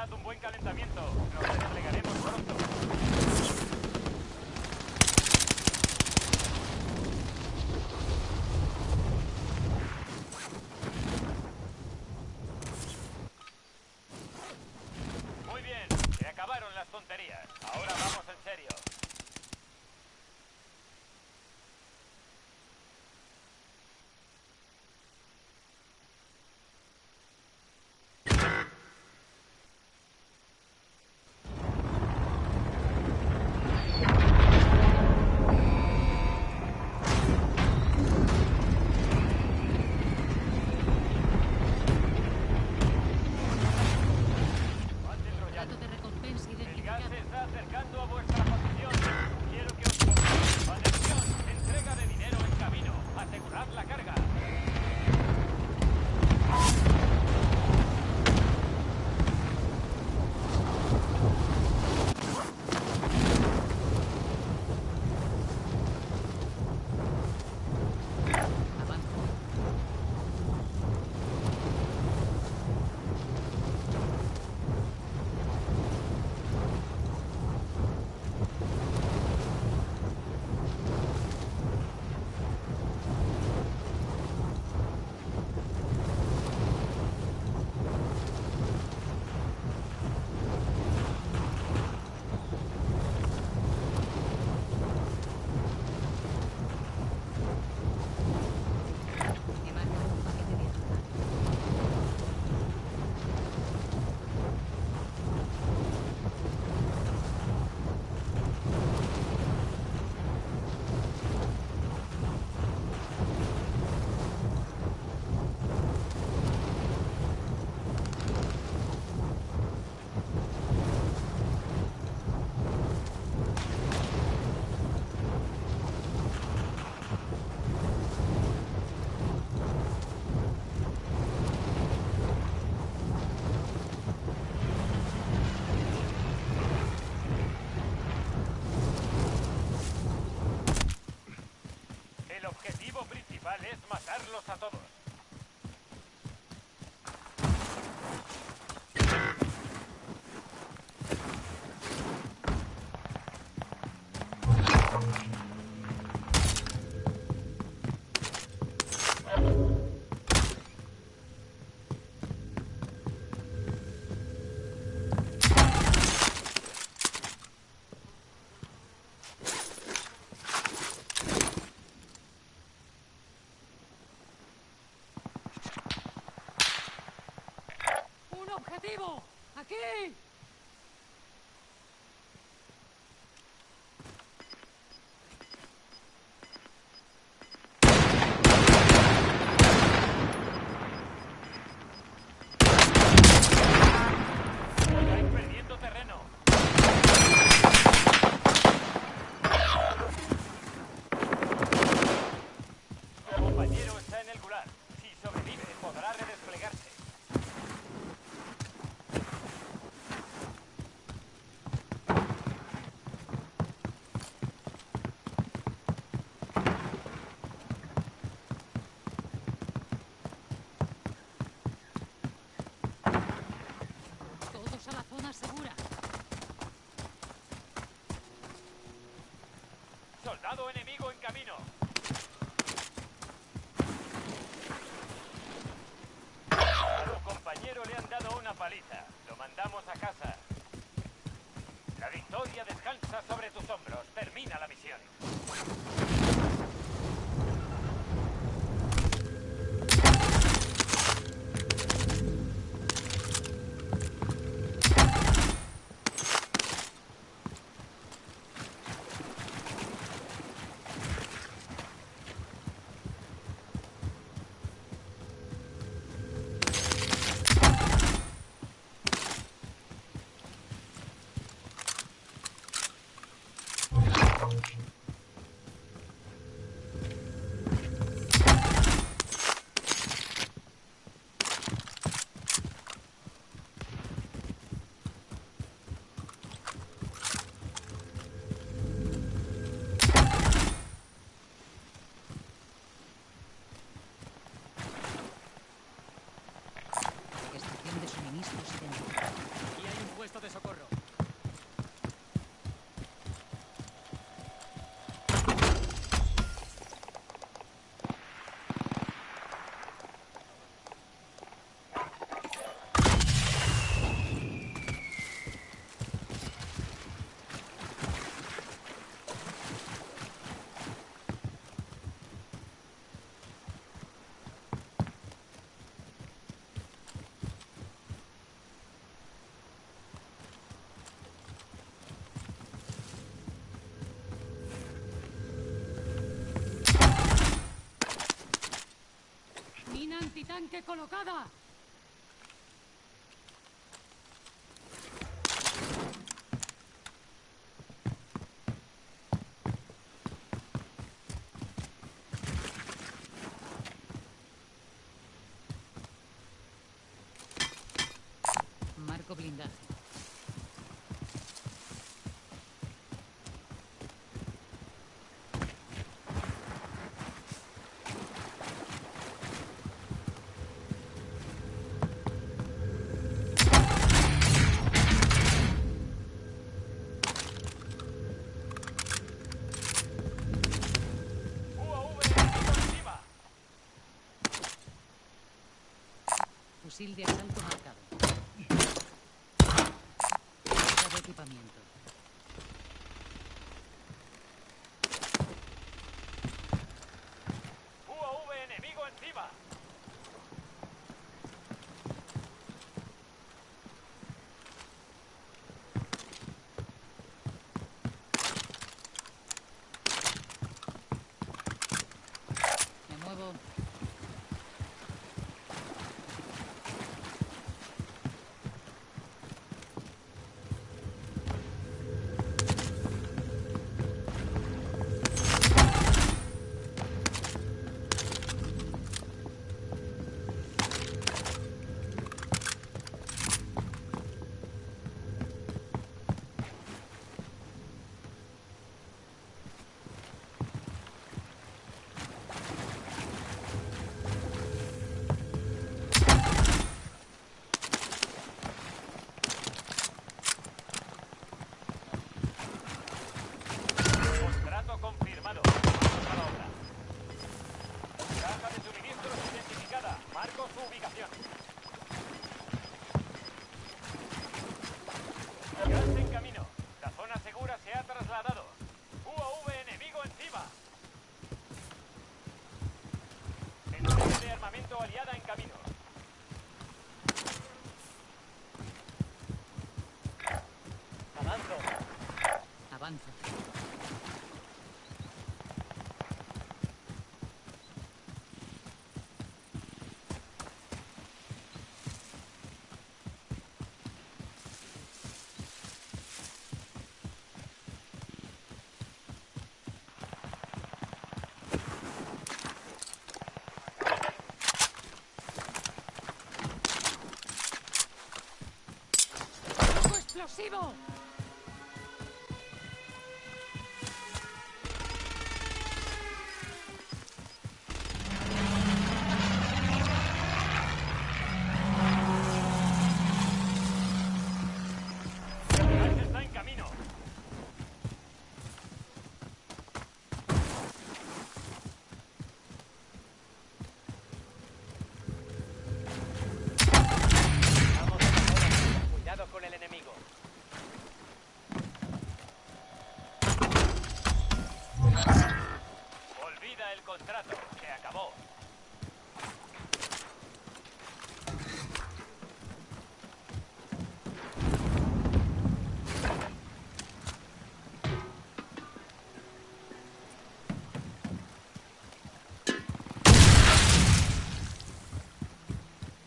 Dad un buen calentamiento. Nos desplegaremos pronto. Muy bien, se acabaron las tonterías. Ahora vamos en serio. Dato de recompensa El gas identificado. se está acercando a vuestra posición. Quiero que os pongáis. Atención, entrega de dinero en camino. Asegurad la carga. Avanza. Me marca un paquete de azúcar. El objetivo principal es matarlos a todos. ¡Un objetivo! ¡Aquí! Estáis perdiendo terreno. Tu compañero está en el gulag. Si sobrevive, podrá redesplegarse. Todos a la zona segura. Soldado enemigo en camino. A tu compañero le han dado una paliza. Lo mandamos a casa. La victoria descansa sobre tus hombros. Termina la misión. tanque colocada. Marco blindaje. Fusil de asalto marcado. Carga de equipamiento. UAV enemigo encima. Me muevo. Contrato confirmado. Vamos a la obra. Caja de suministros identificada. Marco su ubicación. Gas en camino. La zona segura se ha trasladado. UAV enemigo encima. Entrega de armamento aliada en camino. Avanzo. Avanza. ¡Fuego explosivo! Gas está en camino. Vamos a la zona. Cuidado con el enemigo. Olvida el contrato. Se acabó.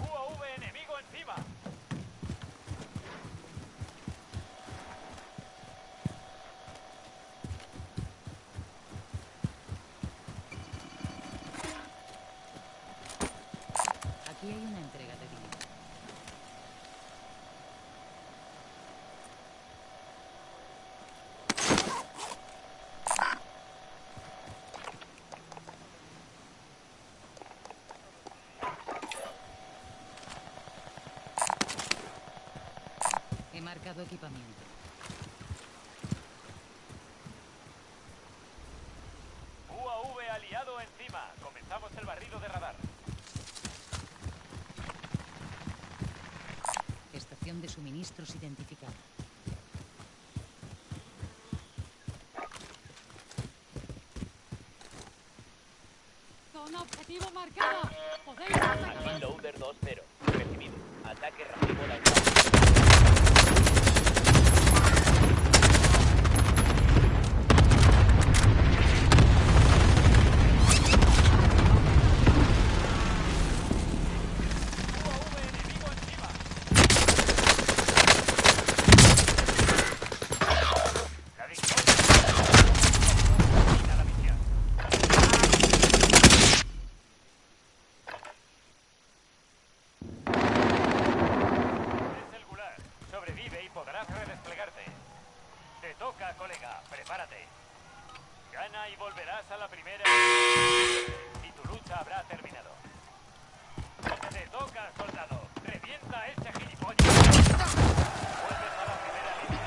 UAV enemigo encima. Aquí hay una entrega de dinero. He marcado equipamiento. UAV aliado encima. Comenzamos el barrido de radar. Estación de suministros identificada. Zona objetivo marcada. Podéis atacar. Aquí Loader 2-0. Recibido. Ataque recibo lanzado. Te toca, colega. Prepárate. Gana y volverás a la primera. Y tu lucha habrá terminado. Te toca, soldado. Revienta a ese gilipollas. Vuelves a la primera línea.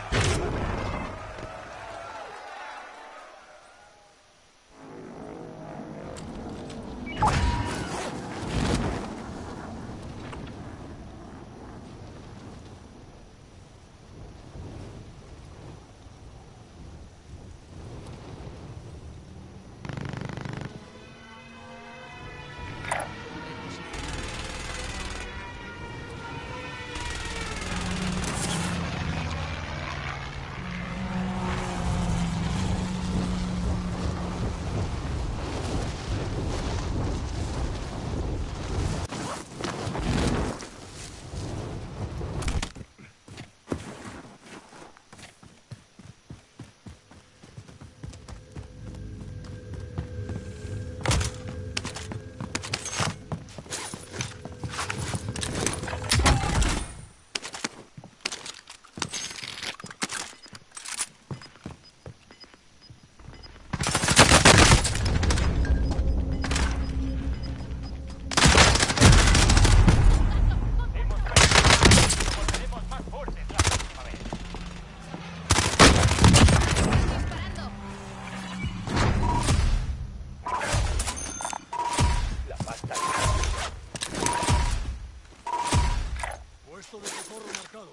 Puesto de socorro marcado.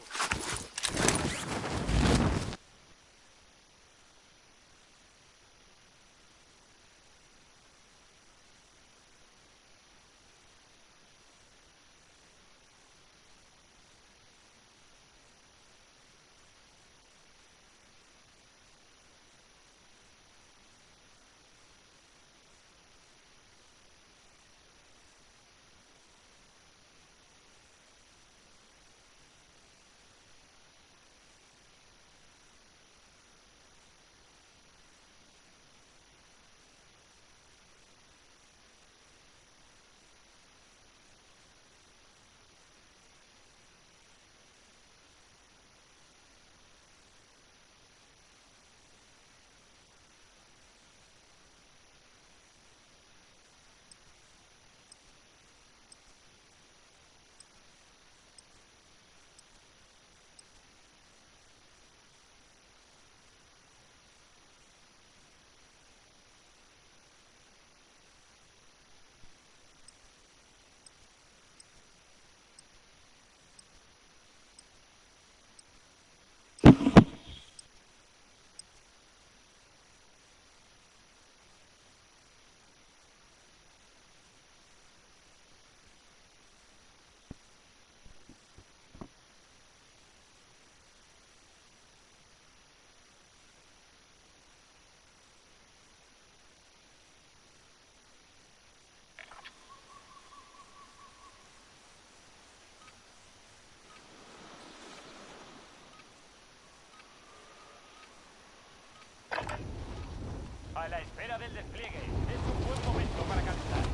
A la espera del despliegue. Es un buen momento para calentar.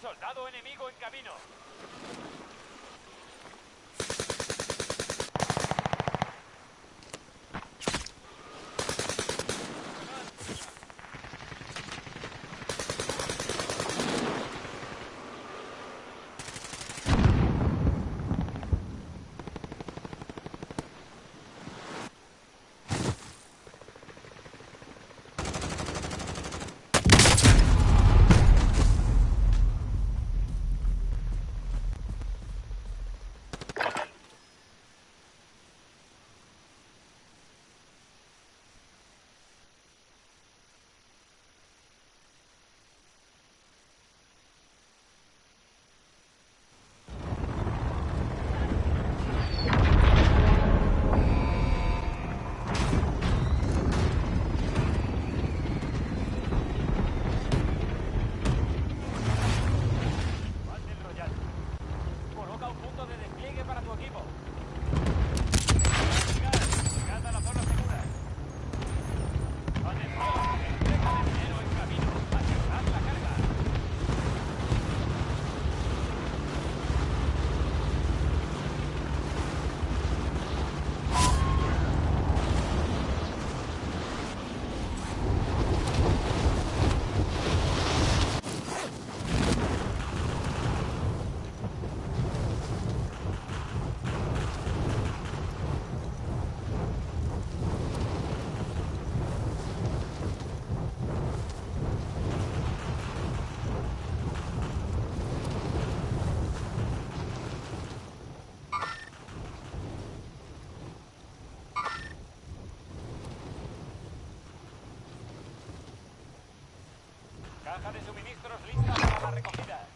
Soldado enemigo en camino. Caja de suministros lista para la recogida.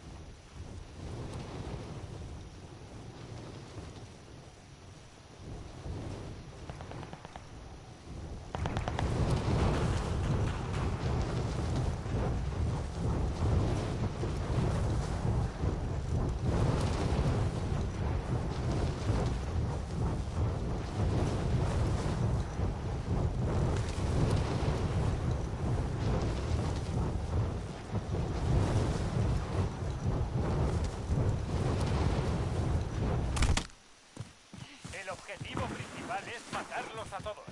El objetivo principal es matarlos a todos.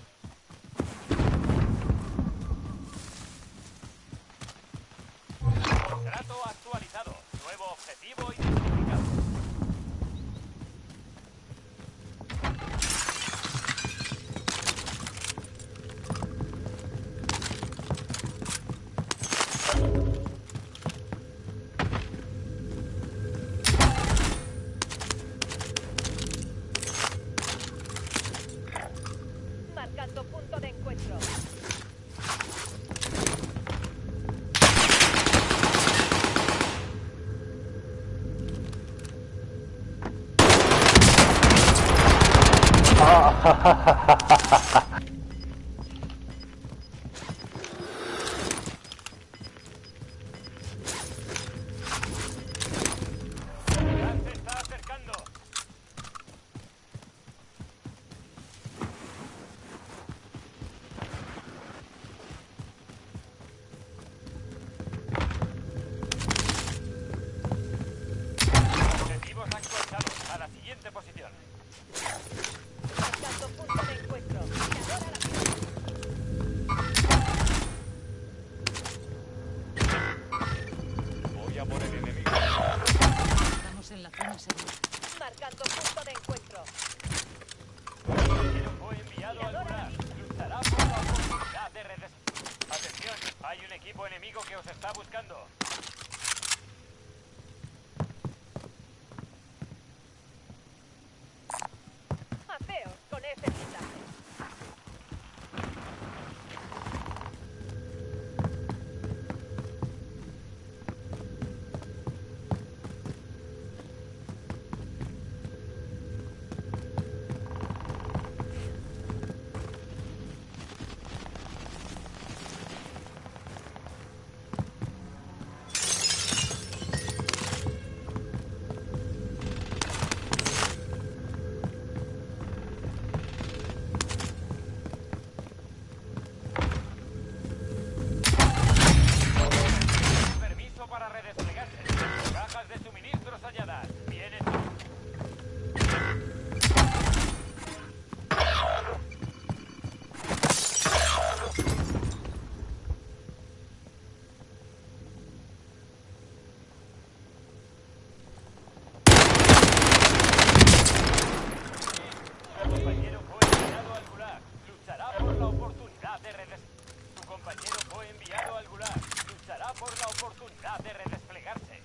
Contrato actualizado. Nuevo objetivo identificado. Marcando punto de encuentro. Ya se está acercando. Objetivos actualizados. A la siguiente posición. Marcando punto de encuentro. Tirador a la Voy a por el enemigo. Estamos en la zona segura. marcando punto de encuentro. Compañero fue enviado al lugar. Luchará por la oportunidad de redes. Atención, hay un equipo enemigo que os está buscando. Afeos con ese blindaje. Permiso para redesplegarse. Cajas de suministros halladas. Bien hecho. Tu compañero fue enviado al gulag. Luchará por la oportunidad de redesplegarse. Tu compañero fue enviado al gulag. Luchará por la oportunidad de redesplegarse.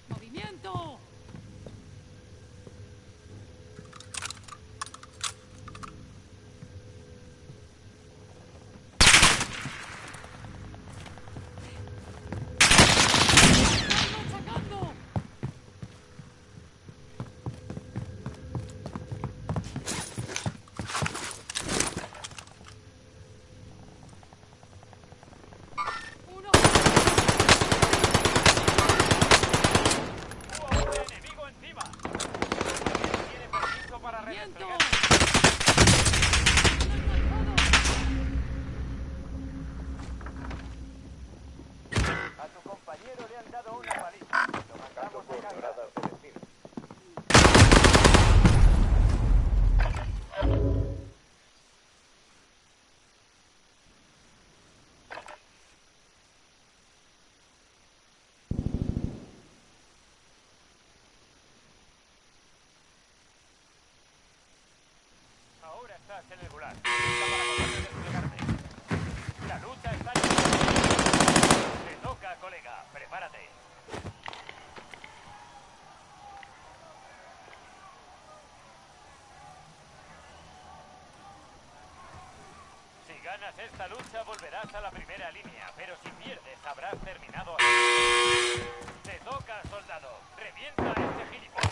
¡Movimiento! ¡Están machacando! ¡Uno! ¡Hubo un enemigo encima! Tiene permiso para ¡Movimiento! redesplegarse. A tu compañero le han dado una paliza. Lo mandamos a casa. Ahora estás en el gulag. Lucha para poder desplegarte. La lucha está en... Te toca, colega. Prepárate. esta lucha volverás a la primera línea, pero si pierdes habrás terminado aquí. Te toca, soldado. Revienta a este gilipollas.